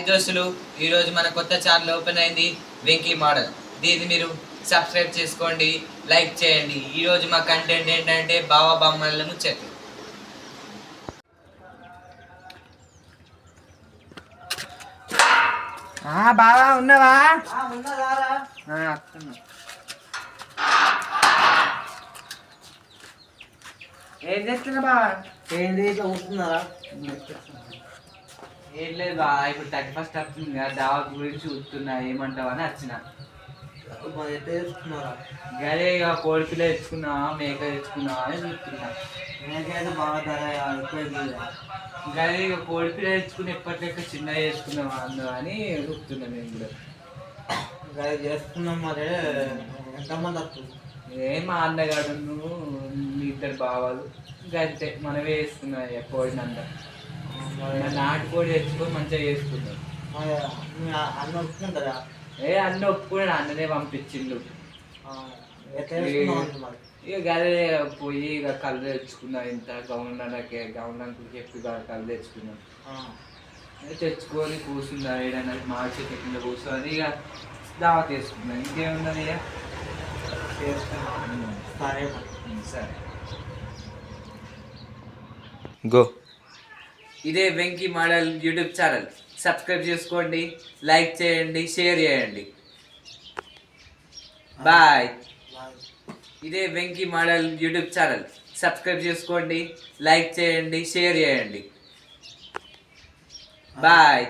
దోస్తులు, ఈరోజు మన కొత్త ఛానల్ ఓపెన్ అయింది, వెంకీ మోడల్. దీన్ని మీరు సబ్స్క్రైబ్ చేసుకోండి, లైక్ చేయండి. ఈరోజు మా కంటెంట్ ఏంటంటే బావ బొమ్మల ముచ్చట్లు. బావా ఉన్నావా? ఏం చేస్తున్నా బావా? ఏంటి ఇట్లా కూర్చున్నారా? ఏం లేదు బావా, ఇప్పుడు 31st వస్తుంది కదా, దావా గురించి చూస్తున్నా, ఏమంటావా అని వచ్చిన. ఎట్లా చేస్తున్నారా? గదే ఇక కోడిపిల్ల తెచ్చుకున్నావా మేక తెచ్చుకున్నావా అని చూస్తున్నా. మేకైతే బాగా ధర ఎక్కువ. గదే ఇక కోడిపిల్ల తెచ్చుకుని ఎప్పటిలెక్క చిన్నగా చేసుకున్నావా అందో అని చూస్తున్నా నేను కూడా. చేస్తున్నాం మరి. ఎంతమంది వస్తుంది? మా అన్నగాడు నువ్వు మీ ఇద్దరు బావాలు గంతే, మనమే వేసుకున్నాం కోడిని అంతా. నాటుకోడి తెచ్చుకొని మంచిగా చేసుకున్నాం. అన్న వస్తుంటారా? అన్న ఒప్పుకున్నాడు, అన్ననే పంపించిండు. ఎట్లా చేస్తున్నాం మరి? ఇక గదే పోయి ఇక కళ్ళు తెచ్చుకున్నాం. ఇంత గవర్నమెంట్కి చెప్పి కళ్ళు తెచ్చుకున్నాం. తెచ్చుకొని కూర్చున్నా ఏదైనా మామిడి చెట్టు కింద కూర్చొని ఇక దావా తీసుకున్నాం. ఇంకేమున్నది ఇక సరే సరే గో. ఇదే Venky model YouTube channel. Subscribe చేసుకోండి, లైక్ చేయండి, షేర్ చేయండి. బాయ్. ఇదే Venky model YouTube channel. Subscribe చేసుకోండి, లైక్ చేయండి, షేర్ చేయండి. బాయ్.